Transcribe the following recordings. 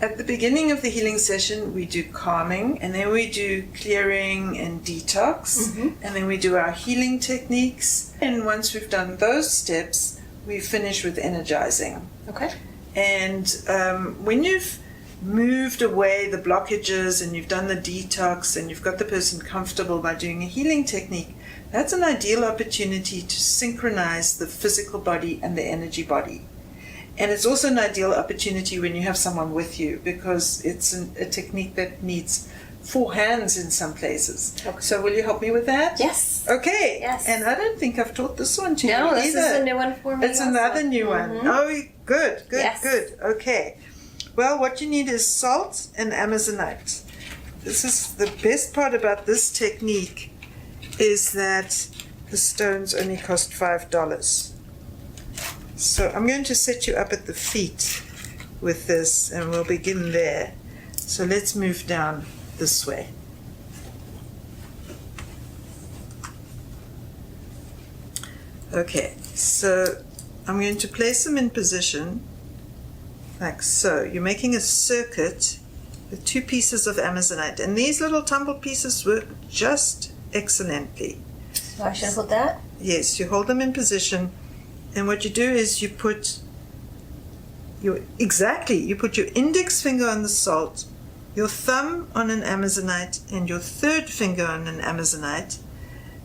At the beginning of the healing session, we do calming, and then we do clearing and detox, and then we do our healing techniques. And once we've done those steps, we finish with energizing. Okay. And when you've moved away the blockages and you've done the detox and you've got the person comfortable by doing a healing technique, that's an ideal opportunity to synchronize the physical body and the energy body. And it's also an ideal opportunity when you have someone with you, because it's a technique that needs 4 hands in some places. Okay. So will you help me with that? Yes. Okay. Yes. And I don't think I've taught this one to you either. No, this is a new one for me. It's another new one. Oh, good. Yes. Good. Okay. Well, what you need is salt and Amazonite. This is the best part about this technique, is that the stones only cost $5. So I'm going to set you up at the feet with this, and we'll begin there. So let's move down this way. Okay, so I'm going to place them in position like so. You're making a circuit with 2 pieces of Amazonite, and these little tumbled pieces work just excellently. So I should hold that? Yes, you hold them in position, and what you do is you put your index finger on the salt, your thumb on an Amazonite, and your 3rd finger on an Amazonite,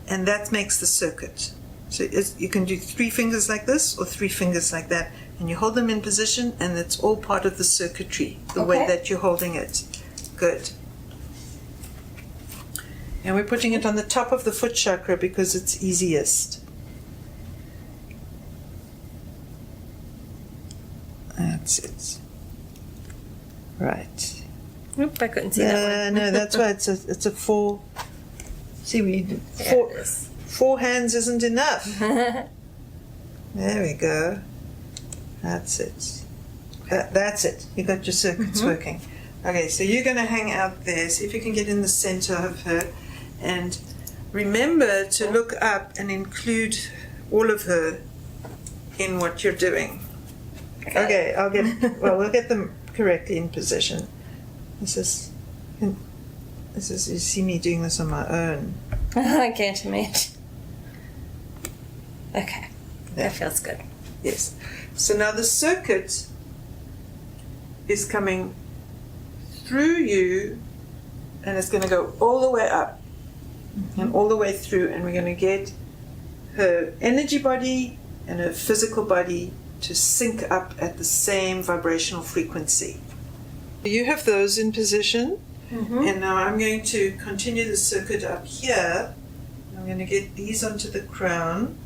and that makes the circuit. So you can do 3 fingers like this or 3 fingers like that, and you hold them in position, and it's all part of the circuitry, the way that you're holding it. Good. And we're putting it on the top of the foot chakra because it's easiest. That's it. Right. Oop, I couldn't see that one. No, that's why it's a 4. See, we did 4 hands isn't enough. There we go. That's it. That's it. You got your circuits working. Okay, so you're going to hang out there. See if you can get in the center of her. And remember to look up and include all of her in what you're doing. Okay, we'll get them correctly in position. This is, you see me doing this on my own. I can't imagine. Okay, that feels good. Yes. So now the circuit is coming through you, and it's going to go all the way up and all the way through, and we're going to get her energy body and her physical body to sync up at the same vibrational frequency. You have those in position, and now I'm going to continue the circuit up here. I'm going to get these onto the crown,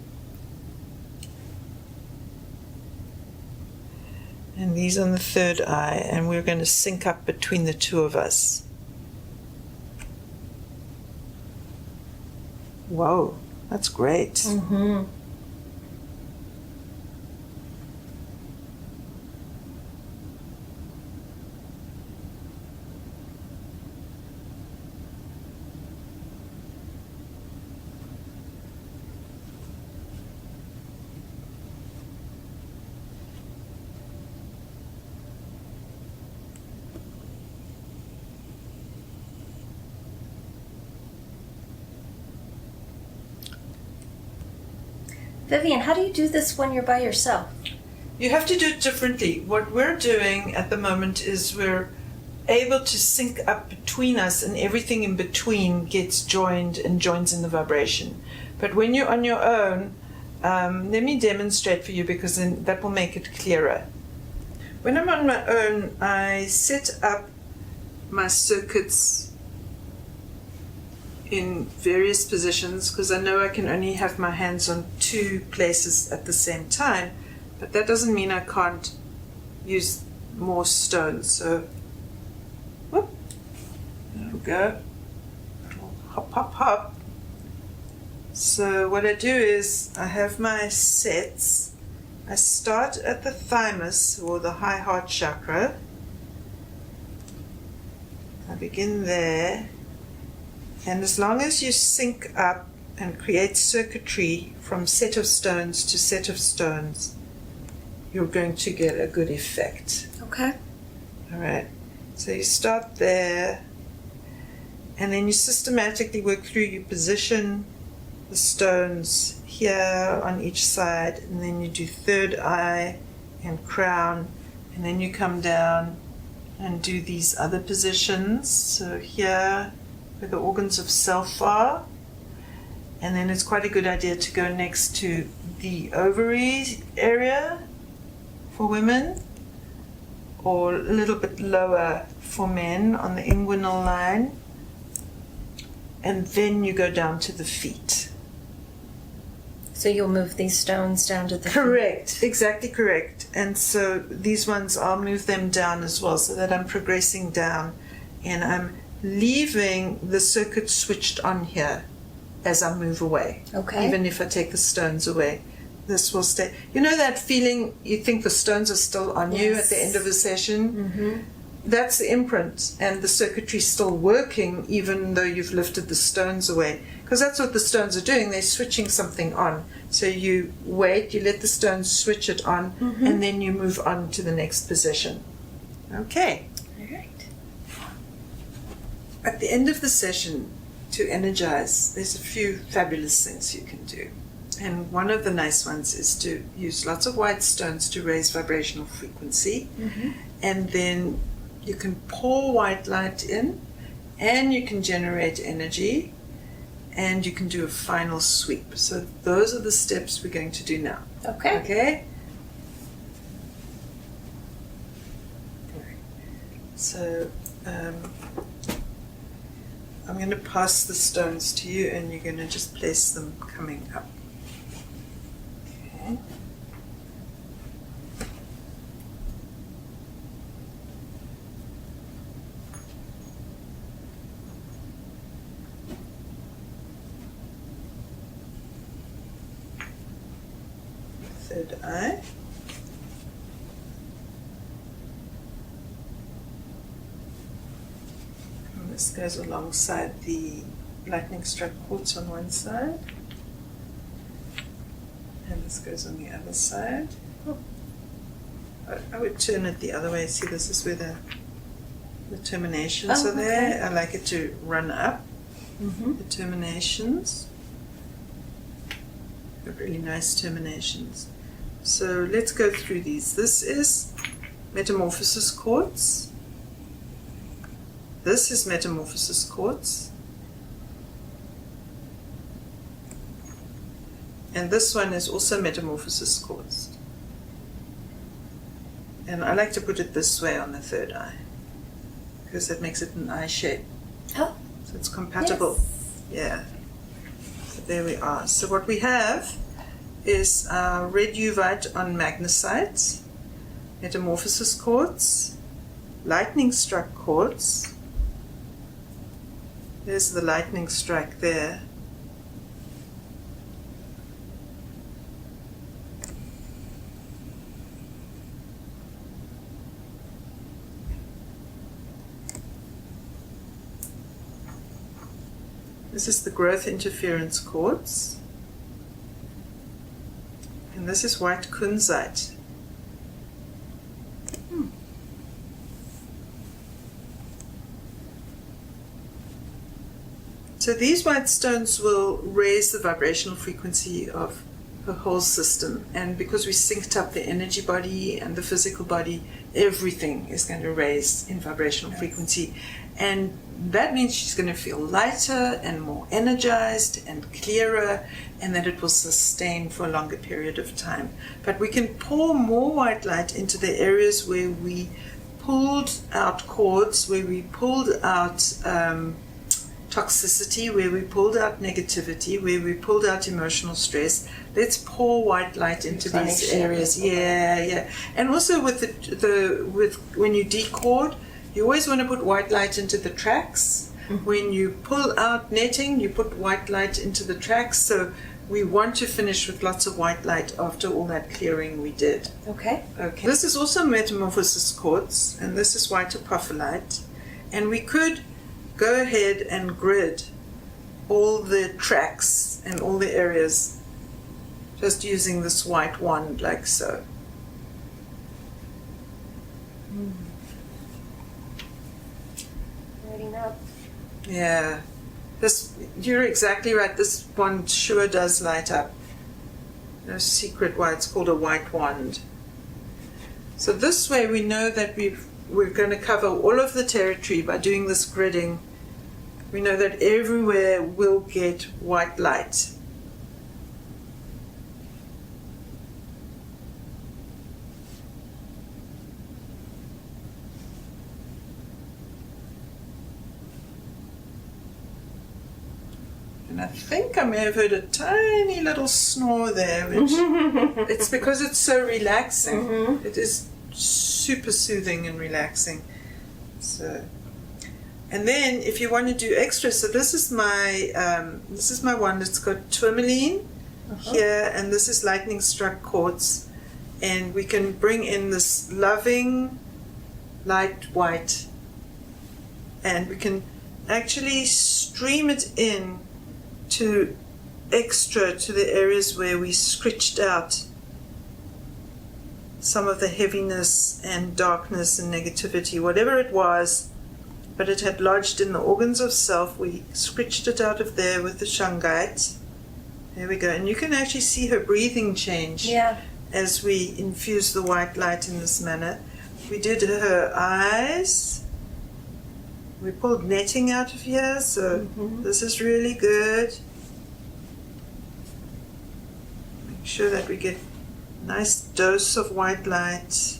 and these on the 3rd eye, and we're going to sync up between the 2 of us. Whoa, that's great. Vivian, how do you do this when you're by yourself? You have to do it differently. What we're doing at the moment is we're able to sync up between us, and everything in between gets joined and joins in the vibration. But when you're on your own, let me demonstrate for you, because then that will make it clearer. When I'm on my own, I set up my circuits in various positions, because I know I can only have my hands on 2 places at the same time, but that doesn't mean I can't use more stones. So, whoop, there we go. Hop, hop, hop. So what I do is I have my sets. I start at the thymus, or the high heart chakra. I begin there. And as long as you sync up and create circuitry from set of stones to set of stones, you're going to get a good effect. Okay. All right. So you start there, and then you systematically work through. You position the stones here on each side, and then you do third eye and crown, and then you come down and do these other positions. So here, where the organs of self are, and then it's quite a good idea to go next to the ovary area for women, or a little bit lower for men on the inguinal line, and then you go down to the feet. So you'll move these stones down to the Correct, feet. exactly correct. And so these ones, I'll move them down as well, so that I'm progressing down, and I'm leaving the circuit switched on here as I move away. Okay. Even if I take the stones away, this will stay. You know that feeling you think the stones are still on you at the end of a session? Mm-hmm. That's the imprint, and the circuitry's still working even though you've lifted the stones away. Because that's what the stones are doing, they're switching something on. So you wait, you let the stones switch it on, and then you move on to the next position. Okay. All right. At the end of the session, to energize, there's a few fabulous things you can do. And one of the nice ones is to use lots of white stones to raise vibrational frequency. And then you can pour white light in, and you can generate energy, and you can do a final sweep. So those are the steps we're going to do now. Okay. Okay? So I'm going to pass the stones to you, and you're going to just place them coming up. Okay. Third eye. And this goes alongside the lightning struck quartz on one side. And this goes on the other side. Oh. I would turn it the other way. See, this is where the terminations are there. I like it to run up. The terminations. They're really nice terminations. So let's go through these. This is Metamorphosis Quartz. This is Metamorphosis Quartz. And this one is also Metamorphosis Quartz. And I like to put it this way on the third eye, because that makes it an eye shape. Oh. So it's compatible. Yes. Yeah. So there we are. So what we have is red uvite on magnesite, Metamorphosis Quartz, lightning struck quartz. There's the lightning strike there. This is the growth interference quartz. And this is white kunzite. So these white stones will raise the vibrational frequency of the whole system. And because we synced up the energy body and the physical body, everything is going to raise in vibrational frequency. And that means she's going to feel lighter and more energized and clearer, and that it will sustain for a longer period of time. But we can pour more white light into the areas where we pulled out cords, where we pulled out toxicity, where we pulled out negativity, where we pulled out emotional stress. Let's pour white light into these areas. Yeah. And also with when you decord, you always want to put white light into the tracks. When you pull out netting, you put white light into the tracks. So we want to finish with lots of white light after all that clearing we did. Okay. This is also Metamorphosis Quartz, and this is white Apophyllite. And we could go ahead and grid all the tracks and all the areas just using this white wand like so. Yeah. You're exactly right. This wand sure does light up. No secret why it's called a white wand. So this way we know that we're going to cover all of the territory by doing this gridding. We know that everywhere will get white light. And I think I may have heard a tiny little snore there, which it's because it's so relaxing. Mm-hmm. It is super soothing and relaxing. So, and then if you want to do extra, so this is my wand. It's got tourmaline here, and this is lightning struck quartz, and we can bring in this loving light white, and we can actually stream it in to the areas where we scritched out some of the heaviness and darkness and negativity, whatever it was, but it had lodged in the organs of self. We scritched it out of there with the shungite. There we go. And you can actually see her breathing change as we infuse the white light in this manner. We did her eyes. We pulled netting out of here, so this is really good. Make sure that we get a nice dose of white light.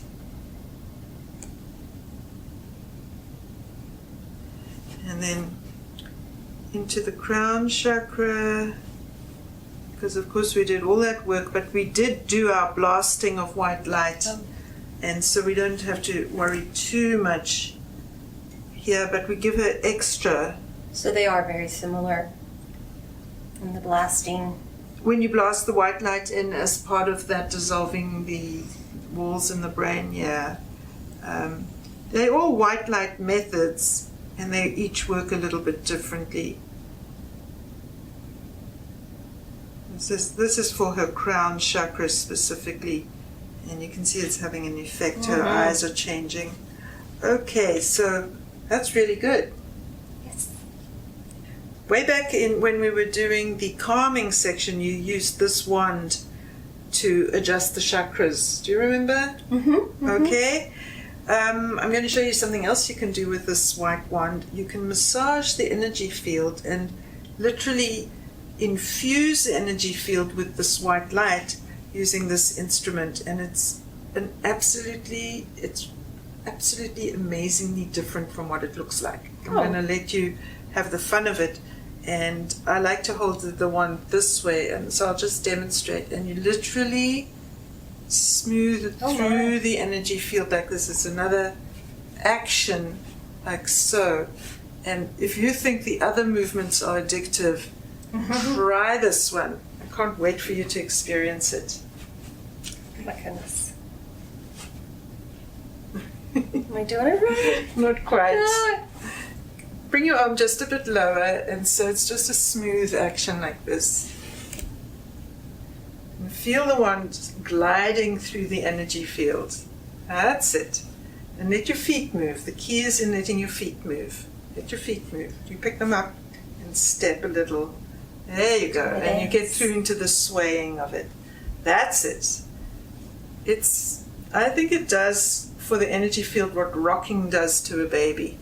And then into the crown chakra, because of course we did all that work, but we did do our blasting of white light, and so we don't have to worry too much here, but we give her extra. So they are very similar in the blasting. When you blast the white light in as part of that dissolving the walls in the brain, they're all white light methods, and they each work a little bit differently. This is for her crown chakra specifically, and you can see it's having an effect. Her eyes are changing. Okay, so that's really good. Yes. Way back when we were doing the calming section, you used this wand to adjust the chakras. Do you remember? Okay. I'm going to show you something else you can do with this white wand. You can massage the energy field and literally infuse the energy field with this white light using this instrument, and it's absolutely amazingly different from what it looks like. I'm going to let you have the fun of it, and I like to hold the wand this way, and so I'll just demonstrate, and you literally smooth it through the energy field like this. It's another action like so, and if you think the other movements are addictive, try this one. I can't wait for you to experience it. Oh my goodness. Am I doing it right? Not quite. Bring your arm just a bit lower, and so it's just a smooth action like this. And feel the wand gliding through the energy field. That's it. And let your feet move. The key is in letting your feet move. Let your feet move. You pick them up and step a little. There you go. And you get through into the swaying of it. That's it. I think it does for the energy field what rocking does to a baby.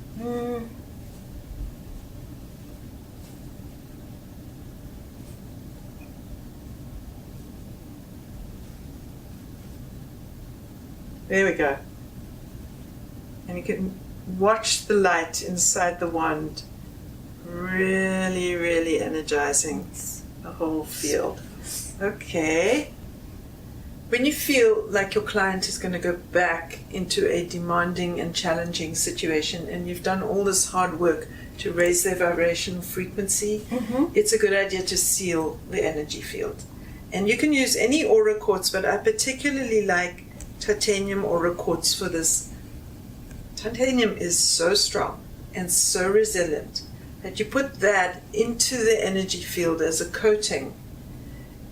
There we go. And you can watch the light inside the wand really, really energizing the whole field. Okay. When you feel like your client is going to go back into a demanding and challenging situation, and you've done all this hard work to raise their vibrational frequency, it's a good idea to seal the energy field. And you can use any Aura Quartz, but I particularly like titanium Aura Quartz for this. Titanium is so strong and so resilient that you put that into the energy field as a coating.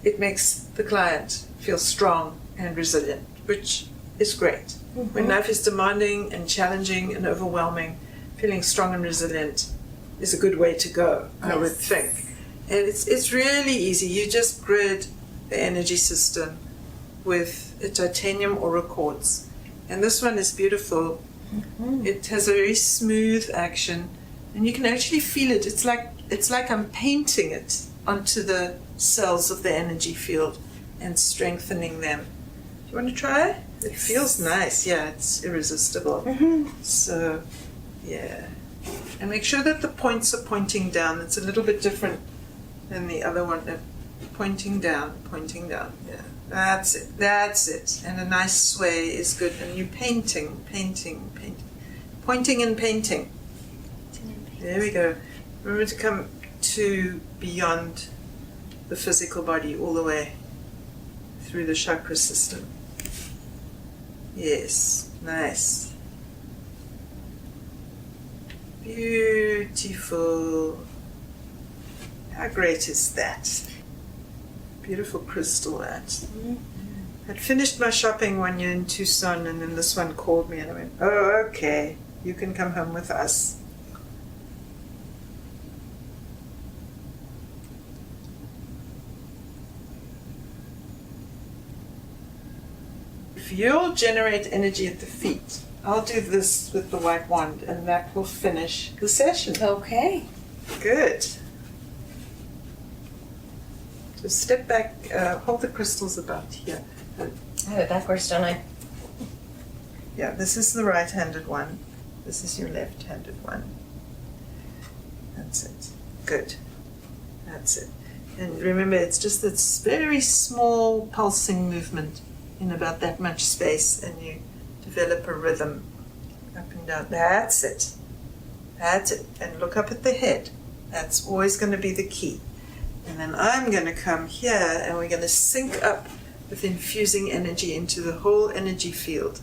It makes the client feel strong and resilient, which is great. When life is demanding and challenging and overwhelming, feeling strong and resilient is a good way to go, I would Yes. think. And it's really easy. You just grid the energy system with a titanium Aura Quartz. And this one is beautiful. It has a very smooth action, and you can actually feel it. It's like I'm painting it onto the cells of the energy field and strengthening them. You want to try? It feels nice. Yeah, it's irresistible. So, yeah. And make sure that the points are pointing down. It's a little bit different than the other one. Pointing down, yeah. That's it. And a nice sway is good. And you're painting. Pointing and painting. There we go. Remember to come to beyond the physical body, all the way through the chakra system. Yes, nice. Beautiful. How great is that? Beautiful crystal, that. I'd finished my shopping one year in Tucson, and then this one called me, and I went, oh, okay, you can come home with us. If you'll generate energy at the feet, I'll do this with the white wand, and that will finish the session. Okay. Good. So step back, hold the crystals about here. I have it backwards, don't I? Yeah, this is the right-handed one. This is your left-handed one. That's it. Good. That's it. And remember, it's just this very small pulsing movement in about that much space, and you develop a rhythm up and down. That's it. That's it. And look up at the head. That's always going to be the key. And then I'm going to come here, and we're going to sync up with infusing energy into the whole energy field.